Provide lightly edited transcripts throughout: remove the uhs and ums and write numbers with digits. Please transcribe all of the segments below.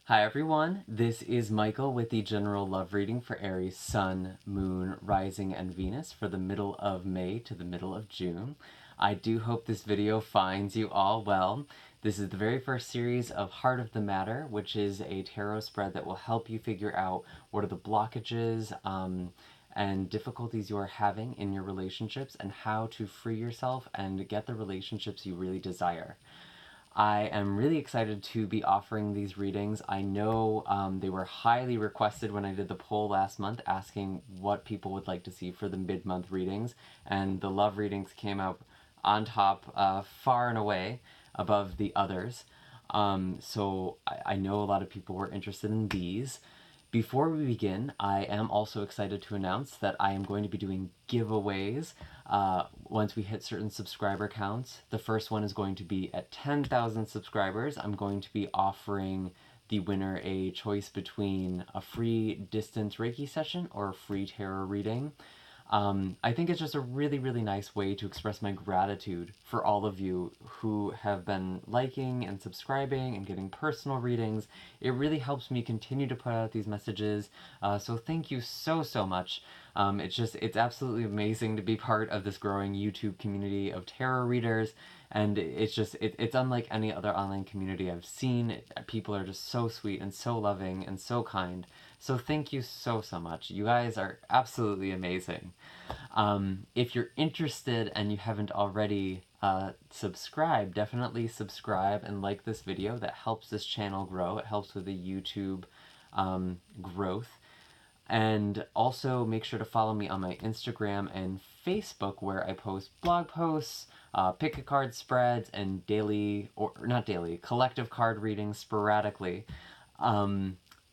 Hi everyone, this is Michael with the general love reading for Aries, Sun, Moon, Rising, and Venus for the middle of May to the middle of June. I do hope this video finds you all well. This is the very first series of Heart of the Matter, which is a tarot spread that will help you figure out what are the blockages and difficulties you are having in your relationships and how to free yourself and get the relationships you really desire. I am really excited to be offering these readings. I know they were highly requested when I did the poll last month asking what people would like to see for the mid-month readings, and the love readings came out on top far and away above the others. So I know a lot of people were interested in these. Before we begin, I am also excited to announce that I am going to be doing giveaways once we hit certain subscriber counts. The first one is going to be at 10,000 subscribers. I'm going to be offering the winner a choice between a free distance Reiki session or a free tarot reading. I think it's just a really, really nice way to express my gratitude for all of you who have been liking and subscribing and getting personal readings. It really helps me continue to put out these messages, so thank you so, so much. It's absolutely amazing to be part of this growing YouTube community of tarot readers, and it's unlike any other online community I've seen. People are just so sweet and so loving and so kind. So thank you so, so much. You guys are absolutely amazing. If you're interested and you haven't already subscribed, definitely subscribe and like this video. That helps this channel grow. It helps with the YouTube growth. And also make sure to follow me on my Instagram and Facebook, where I post blog posts, pick a card spreads, and daily, or not daily, collective card readings sporadically.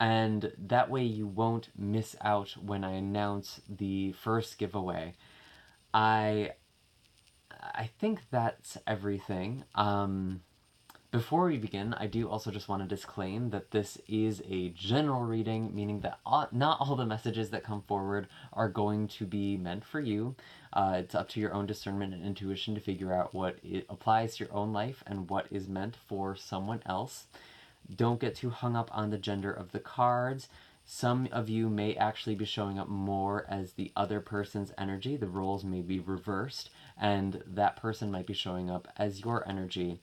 And that way you won't miss out when I announce the first giveaway. I think that's everything. Before we begin, I do also just want to disclaim that this is a general reading, meaning that not all the messages that come forward are going to be meant for you. It's up to your own discernment and intuition to figure out what it applies to your own life and what is meant for someone else. Don't get too hung up on the gender of the cards. Some of you may actually be showing up more as the other person's energy. The roles may be reversed, and that person might be showing up as your energy.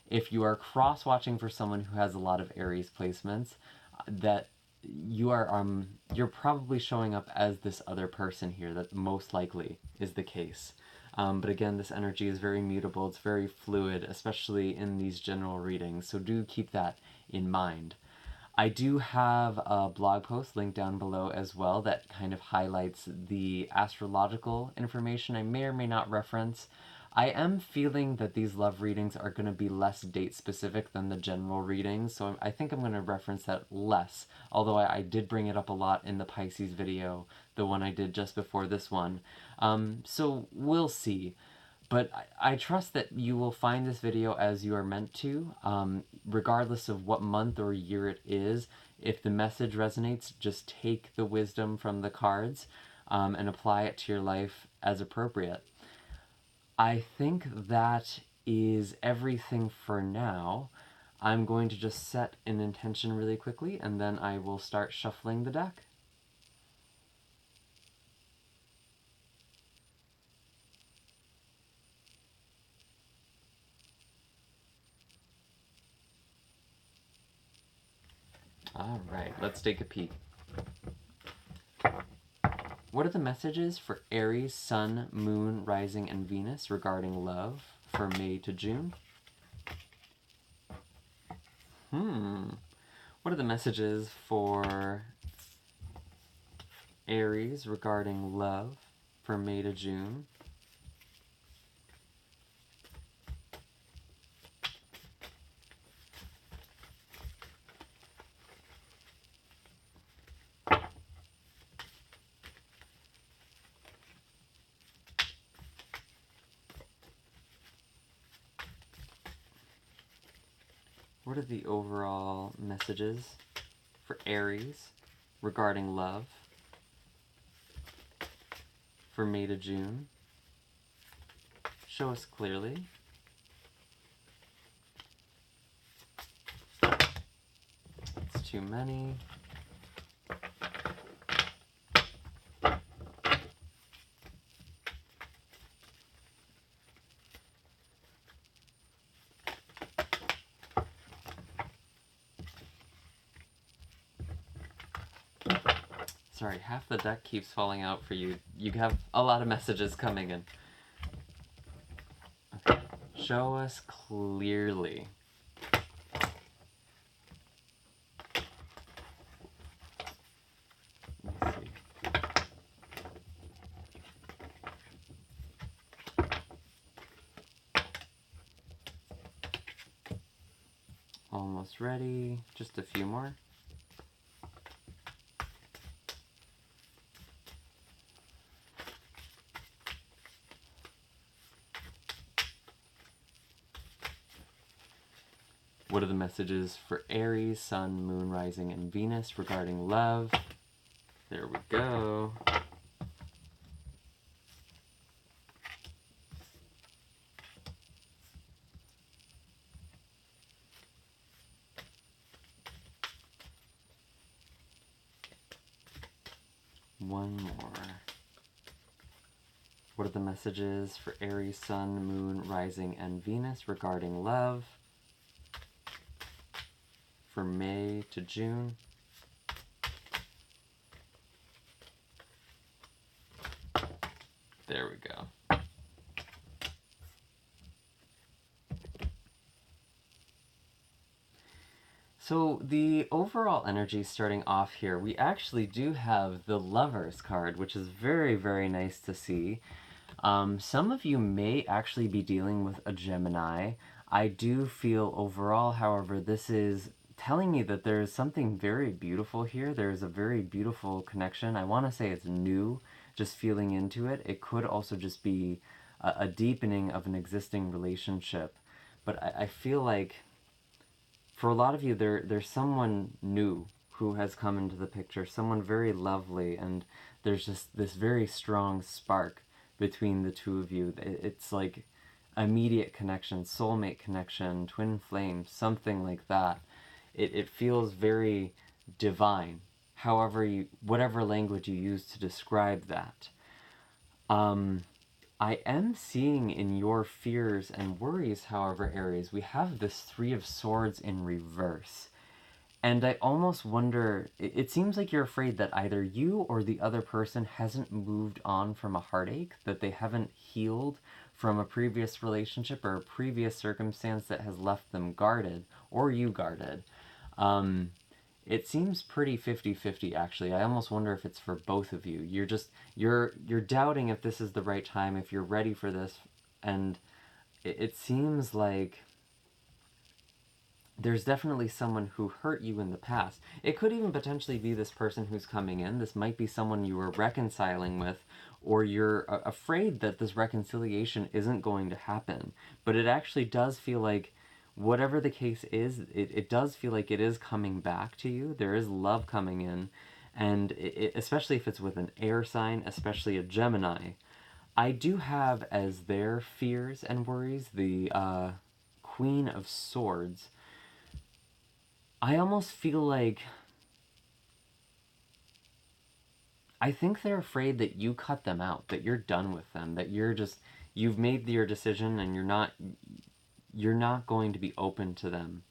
If you are cross-watching for someone who has a lot of Aries placements, that you're probably showing up as this other person here. That most likely is the case. But again, this energy is very mutable. It's very fluid, especially in these general readings. So do keep that in mind. I do have a blog post linked down below as well that kind of highlights the astrological information I may or may not reference. I am feeling that these love readings are going to be less date specific than the general readings, so I think I'm going to reference that less, although I did bring it up a lot in the Pisces video, the one I did just before this one. So we'll see. But I trust that you will find this video as you are meant to, regardless of what month or year it is. If the message resonates, just take the wisdom from the cards and apply it to your life as appropriate. I think that is everything for now. I'm going to just set an intention really quickly, and then I will start shuffling the deck. All right, let's take a peek. What are the messages for Aries, Sun, Moon, Rising, and Venus regarding love for May to June? What are the messages for Aries regarding love for May to June? What are the overall messages for Aries regarding love for May to June? Show us clearly. Let's too many. Sorry, half the deck keeps falling out for you. You have a lot of messages coming in. Okay. Show us clearly. Let me see. Almost ready. Just a few more. What are the messages for Aries, Sun, Moon, Rising, and Venus regarding love? There we go. One more. What are the messages for Aries, Sun, Moon, Rising, and Venus regarding love for May to June? There we go. So the overall energy starting off here, we actually do have the Lovers card, which is very, very nice to see. Some of you may actually be dealing with a Gemini. I do feel overall, however, this is telling me that there is something very beautiful here. There's a very beautiful connection. I want to say it's new, just feeling into it. It could also just be a deepening of an existing relationship. But I feel like for a lot of you, there's someone new who has come into the picture, someone very lovely, and there's just this very strong spark between the two of you. It's like immediate connection, soulmate connection, twin flame, something like that. It feels very divine, however whatever language you use to describe that. I am seeing in your fears and worries, however, Aries, we have this Three of Swords in reverse. And I almost wonder, it seems like you're afraid that either you or the other person hasn't moved on from a heartache, that they haven't healed from a previous relationship or a previous circumstance that has left them guarded, or you guarded. It seems pretty 50-50 actually. I almost wonder if it's for both of you. You're doubting if this is the right time, if you're ready for this, and it seems like there's definitely someone who hurt you in the past. It could even potentially be this person who's coming in. This might be someone you were reconciling with, or you're afraid that this reconciliation isn't going to happen. But it actually does feel like, whatever the case is, it does feel like it is coming back to you. There is love coming in, and especially if it's with an air sign, especially a Gemini. I do have as their fears and worries the Queen of Swords. I almost feel like, I think they're afraid that you cut them out, that you're done with them, that you've made your decision and you're not going to be open to them.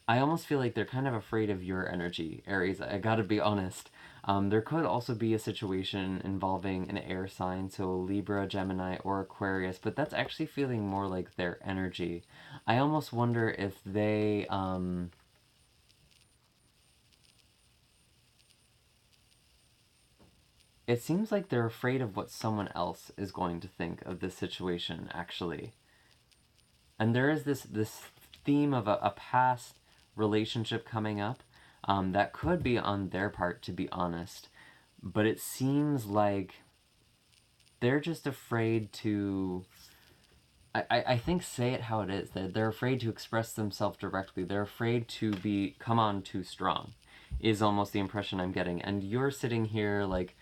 I almost feel like they're kind of afraid of your energy, Aries. I gotta be honest. There could also be a situation involving an air sign, so Libra, Gemini, or Aquarius, but that's actually feeling more like their energy. I almost wonder if they, it seems like they're afraid of what someone else is going to think of this situation, actually. And there is this theme of a past relationship coming up that could be on their part, to be honest. But it seems like they're just afraid to, I think, say it how it is. They're afraid to express themselves directly. They're afraid to come on too strong, is almost the impression I'm getting. And you're sitting here like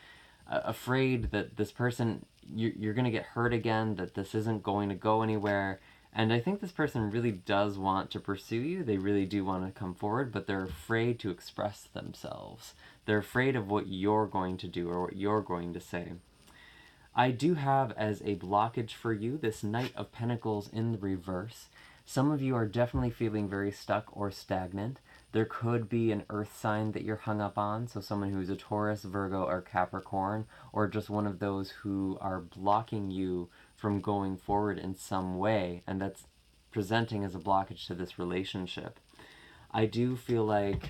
afraid that this person, you're going to get hurt again, that this isn't going to go anywhere. And I think this person really does want to pursue you. They really do want to come forward, but they're afraid to express themselves. They're afraid of what you're going to do or what you're going to say. I do have as a blockage for you this Knight of Pentacles in the reverse. Some of you are definitely feeling very stuck or stagnant. There could be an earth sign that you're hung up on, so someone who's a Taurus, Virgo, or Capricorn, or just one of those who are blocking you from going forward in some way, and that's presenting as a blockage to this relationship. I do feel like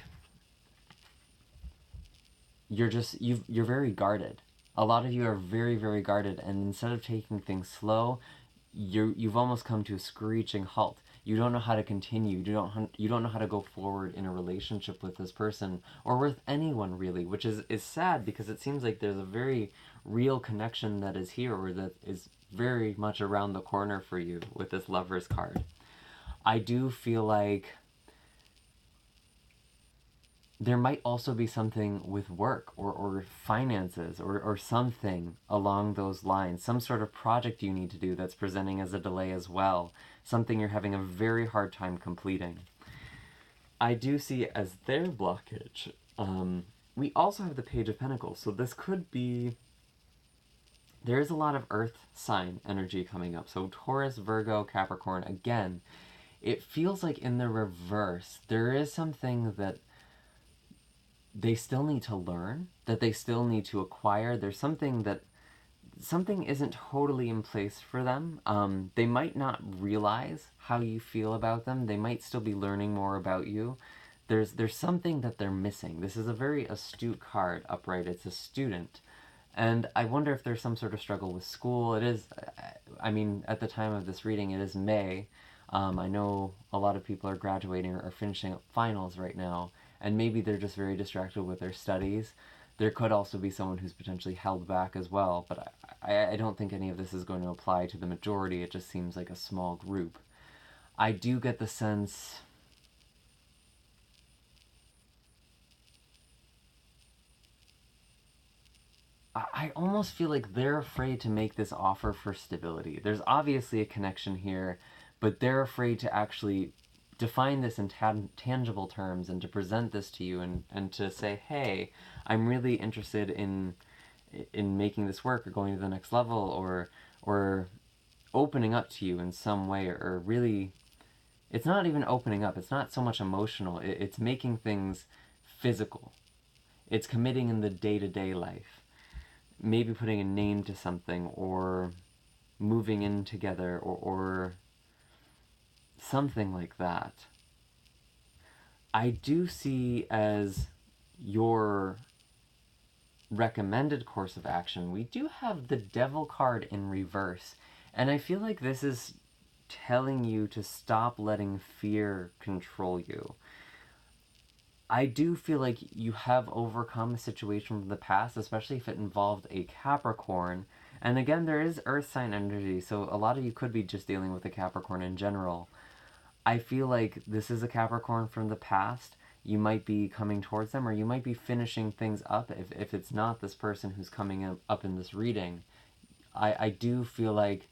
you're very guarded. A lot of you are very, very guarded, and instead of taking things slow, you've almost come to a screeching halt. You don't know how to continue. You don't know how to go forward in a relationship with this person or with anyone really, which is sad because it seems like there's a very real connection that is here or that is very much around the corner for you with this Lovers card. I do feel like there might also be something with work or finances or something along those lines, some sort of project you need to do that's presenting as a delay as well, something you're having a very hard time completing. I do see it as their blockage. We also have the Page of Pentacles, so this could be, there is a lot of earth sign energy coming up. So Taurus, Virgo, Capricorn, again, it feels like in the reverse, there is something that they still need to learn, that they still need to acquire. There's something isn't totally in place for them. They might not realize how you feel about them. They might still be learning more about you. There's something that they're missing. This is a very astute card upright. It's a student. And I wonder if there's some sort of struggle with school. It is, I mean, at the time of this reading, it is May. I know a lot of people are graduating or finishing up finals right now, and maybe they're just very distracted with their studies. There could also be someone who's potentially held back as well, but I don't think any of this is going to apply to the majority. It just seems like a small group. I do get the sense I almost feel like they're afraid to make this offer for stability. There's obviously a connection here, but they're afraid to actually define this in tangible terms and to present this to you and to say, hey, I'm really interested in making this work or going to the next level or opening up to you in some way or really, it's not even opening up. It's not so much emotional. It's making things physical. It's committing in the day-to-day life. Maybe putting a name to something or moving in together or something like that. I do see as your recommended course of action, we do have the Devil card in reverse. And I feel like this is telling you to stop letting fear control you. I do feel like you have overcome a situation from the past, especially if it involved a Capricorn. And again, there is earth sign energy, so a lot of you could be just dealing with a Capricorn in general. I feel like this is a Capricorn from the past. You might be coming towards them, or you might be finishing things up if it's not this person who's coming up in this reading. I do feel like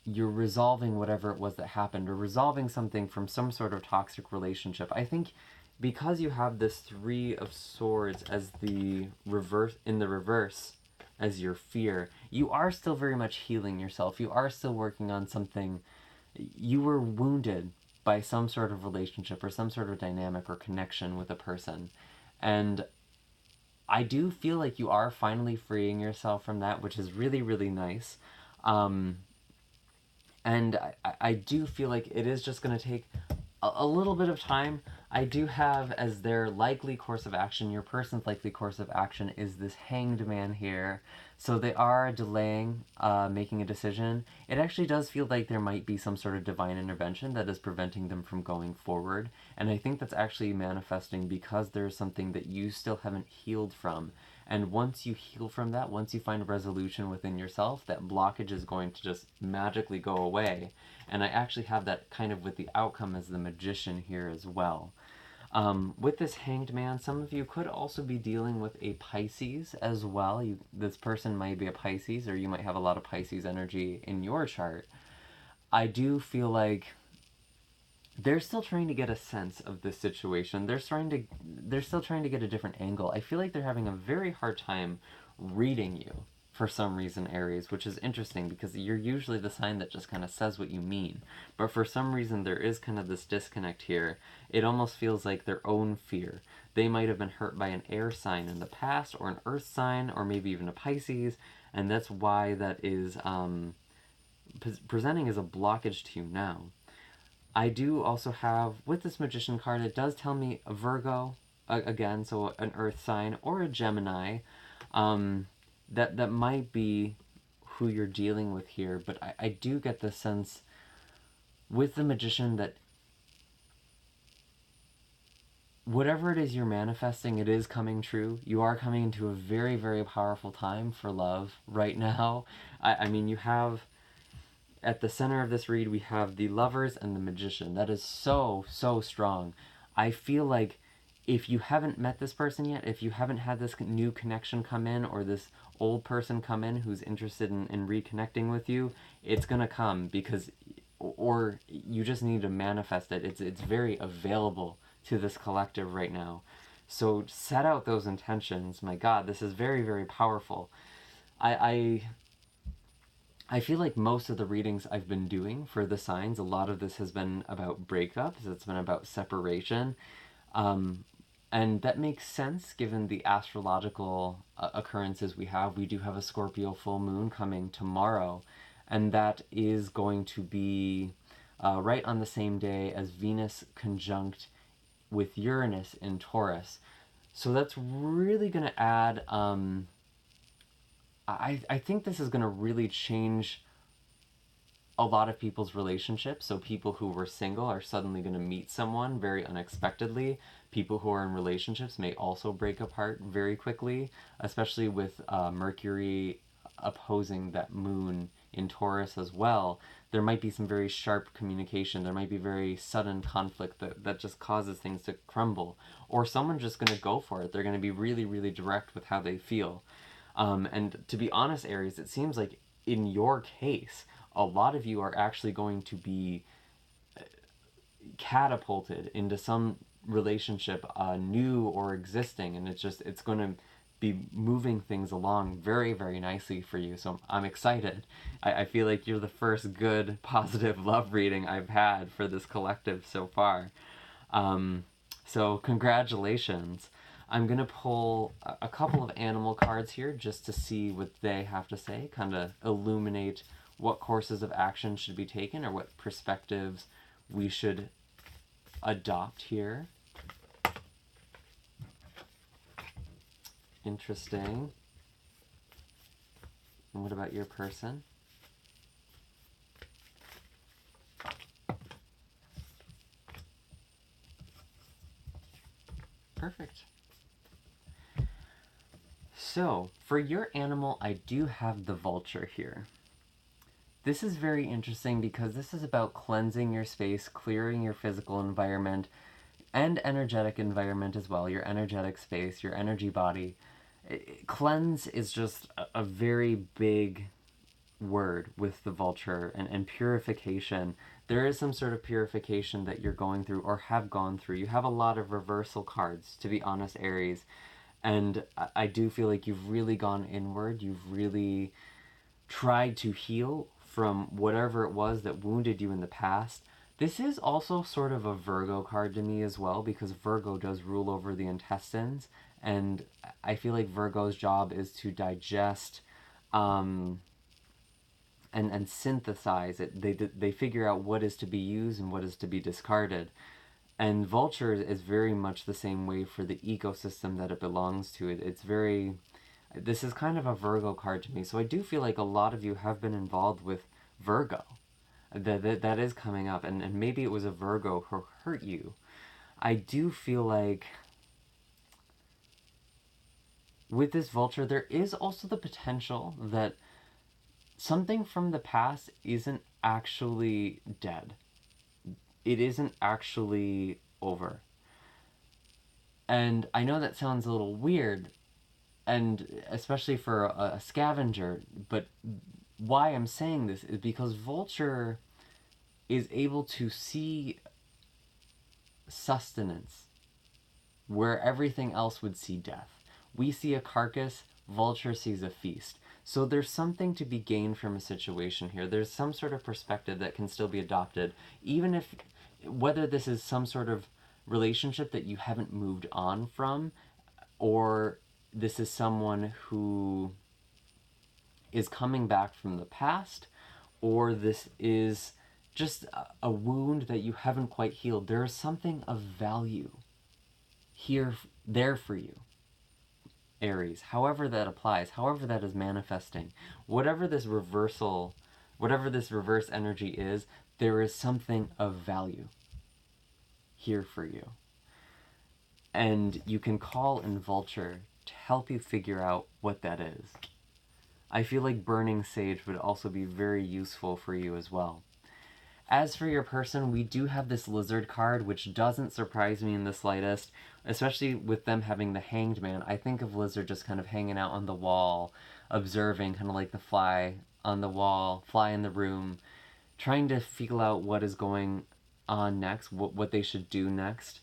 you're resolving whatever it was that happened, or resolving something from some sort of toxic relationship. I think because you have this Three of Swords as the reverse, in the reverse, as your fear, you are still very much healing yourself. You are still working on something. You were wounded by some sort of relationship or some sort of dynamic or connection with a person. And I do feel like you are finally freeing yourself from that, which is really, really nice. And I do feel like it is just going to take a little bit of time. I do have as their likely course of action, your person's likely course of action is this Hanged Man here. So they are delaying making a decision. It actually does feel like there might be some sort of divine intervention that is preventing them from going forward. And I think that's actually manifesting because there's something that you still haven't healed from. And once you heal from that, once you find a resolution within yourself, that blockage is going to just magically go away. And I actually have that kind of with the outcome as the Magician here as well. With this Hanged Man, some of you could also be dealing with a Pisces as well. This person might be a Pisces, or you might have a lot of Pisces energy in your chart. I do feel like they're still trying to get a sense of this situation. They're still trying to get a different angle. I feel like they're having a very hard time reading you for some reason, Aries, which is interesting because you're usually the sign that just kind of says what you mean. But for some reason, there is kind of this disconnect here. It almost feels like their own fear. They might have been hurt by an air sign in the past, or an earth sign, or maybe even a Pisces, and that's why that is presenting as a blockage to you now. I do also have, with this Magician card, it does tell me a Virgo, again, so an earth sign, or a Gemini. That might be who you're dealing with here, but I do get the sense with the Magician that whatever it is you're manifesting, it is coming true. You are coming into a very, very powerful time for love right now. I mean, you have, at the center of this read, we have the Lovers and the Magician. That is so, so strong. I feel like if you haven't met this person yet, if you haven't had this new connection come in, or this old person come in who's interested in reconnecting with you, it's gonna come, because, or you just need to manifest it. It's very available to this collective right now. So set out those intentions. My God, this is very, very powerful. I feel like most of the readings I've been doing for the signs, a lot of this has been about breakups. It's been about separation. And that makes sense given the astrological occurrences we have. We do have a Scorpio full moon coming tomorrow, and that is going to be right on the same day as Venus conjunct with Uranus in Taurus. So that's really going to add, I think this is going to really change a lot of people's relationships. So people who were single are suddenly going to meet someone very unexpectedly. People who are in relationships may also break apart very quickly, especially with Mercury opposing that moon in Taurus as well. There might be some very sharp communication. There might be very sudden conflict that just causes things to crumble. Or someone's just going to go for it. They're going to be really, really direct with how they feel. And to be honest, Aries, it seems like in your case, a lot of you are actually going to be catapulted into some relationship, new or existing, and it's going to be moving things along very, very nicely for you. So I'm excited. I feel like you're the first good, positive love reading I've had for this collective so far. So congratulations. I'm going to pull a couple of animal cards here just to see what they have to say, kind of illuminate what courses of action should be taken, or what perspectives we should adopt here. Interesting. And what about your person? Perfect. So, for your animal, I do have the vulture here. This is very interesting because this is about cleansing your space, clearing your physical environment, and energetic environment as well, your energetic space, your energy body. Cleanse is just a very big word with the vulture, and purification. There is some sort of purification that you're going through or have gone through. You have a lot of reversal cards, to be honest, Aries. And I do feel like you've really gone inward. You've really tried to heal from whatever it was that wounded you in the past. This is also sort of a Virgo card to me as well, because Virgo does rule over the intestines, and I feel like Virgo's job is to digest and synthesize it. They figure out what is to be used and what is to be discarded. And Vulture is very much the same way for the ecosystem that it belongs to. It's very... This is kind of a Virgo card to me, so I do feel like a lot of you have been involved with Virgo. That is coming up, and maybe it was a Virgo who hurt you. I do feel like with this Vulture, there is also the potential that something from the past isn't actually dead. It isn't actually over. And I know that sounds a little weird, and especially for a scavenger, but why I'm saying this is because Vulture is able to see sustenance where everything else would see death. We see a carcass, vulture sees a feast. So there's something to be gained from a situation here. There's some sort of perspective that can still be adopted, even if, whether this is some sort of relationship that you haven't moved on from, or this is someone who is coming back from the past, or this is just a wound that you haven't quite healed. There is something of value there for you, Aries, however that applies, however that is manifesting, whatever this reverse energy is, there is something of value here for you. And you can call in Vulture to help you figure out what that is. I feel like Burning Sage would also be very useful for you as well. As for your person, we do have this Lizard card, which doesn't surprise me in the slightest, especially with them having the Hanged Man. I think of Lizard just kind of hanging out on the wall, observing, kind of like the fly on the wall, fly in the room, trying to feel out what is going on next, what they should do next.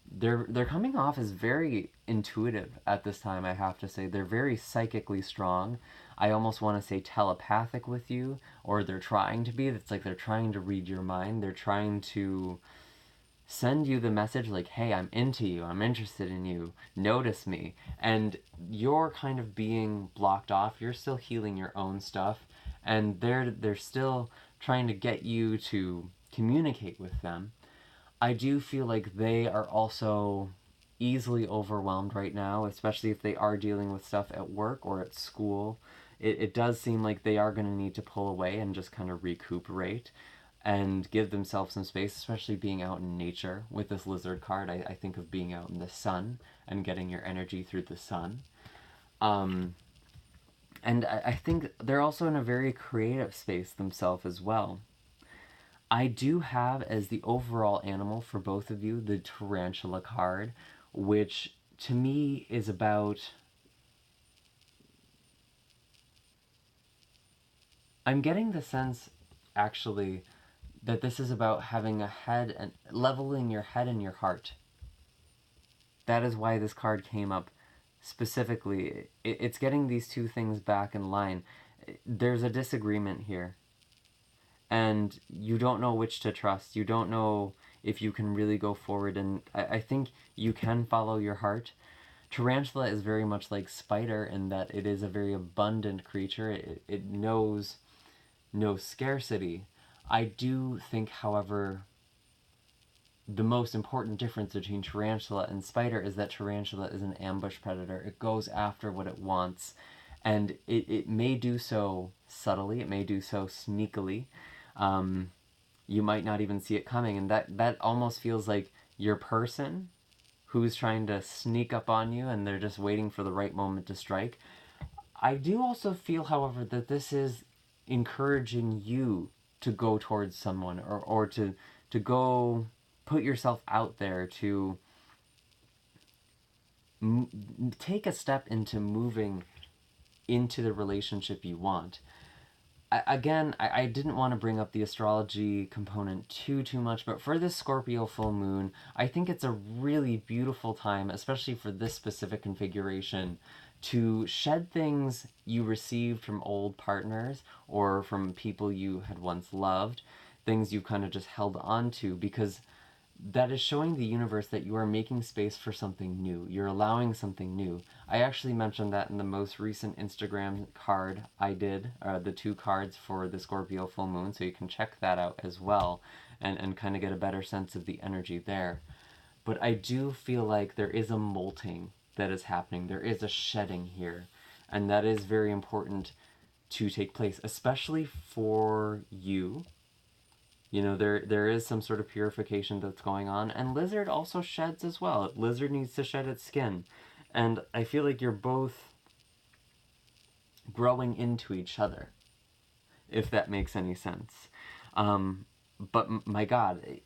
They're coming off as very intuitive at this time, I have to say. They're very psychically strong. I almost want to say telepathic with you, or they're trying to be. It's like they're trying to read your mind. They're trying to send you the message like, hey, I'm into you, I'm interested in you, notice me. And you're kind of being blocked off. You're still healing your own stuff, and they're still trying to get you to communicate with them. I do feel like they are also easily overwhelmed right now, especially if they are dealing with stuff at work or at school. It does seem like they are going to need to pull away and just kind of recuperate and give themselves some space, especially being out in nature. With this Lizard card, I think of being out in the sun and getting your energy through the sun. And I think they're also in a very creative space themselves as well. I do have as the overall animal for both of you the Tarantula card, which to me is about... I'm getting the sense, actually, that this is about having a head and leveling your head and your heart. That is why this card came up specifically. It's getting these two things back in line. There's a disagreement here, and you don't know which to trust. You don't know if you can really go forward, and I think you can follow your heart. Tarantula is very much like spider in that it is a very abundant creature. It knows no scarcity. I do think, however, the most important difference between tarantula and spider is that tarantula is an ambush predator. It goes after what it wants, and it may do so subtly, it may do so sneakily. You might not even see it coming, and that almost feels like your person who's trying to sneak up on you and they're just waiting for the right moment to strike. I do also feel, however, that this is encouraging you to go towards someone, or to go put yourself out there, to take a step into moving into the relationship you want. I didn't want to bring up the astrology component too much, but for this Scorpio full moon, I think it's a really beautiful time, especially for this specific configuration, to shed things you received from old partners or from people you had once loved, things you kind of just held on to, because that is showing the universe that you are making space for something new. You're allowing something new. I actually mentioned that in the most recent Instagram card I did, the 2 cards for the Scorpio full moon, so you can check that out as well and kind of get a better sense of the energy there. But I do feel like there is a molting that is happening. There is a shedding here, and that is very important to take place, especially for you. You know, there is some sort of purification that's going on, and Lizard also sheds as well. Lizard needs to shed its skin, and I feel like you're both growing into each other, if that makes any sense. But my God,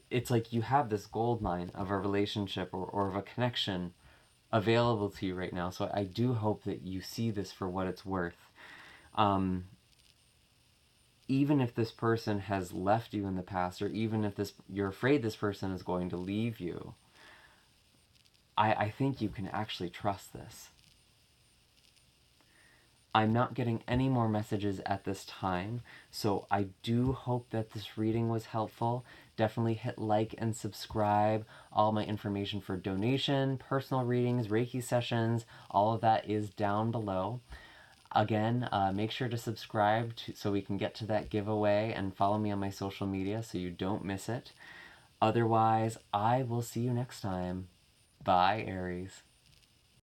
it's like you have this gold mine of a relationship or of a connection available to you right now, so I do hope that you see this for what it's worth. even if this person has left you in the past, or even if you're afraid this person is going to leave you, I think you can actually trust this. I'm not getting any more messages at this time, so I do hope that this reading was helpful. Definitely hit like and subscribe. All my information for donation, personal readings, Reiki sessions, all of that is down below. Again, make sure to subscribe so we can get to that giveaway, and follow me on my social media so you don't miss it. Otherwise, I will see you next time. Bye, Aries.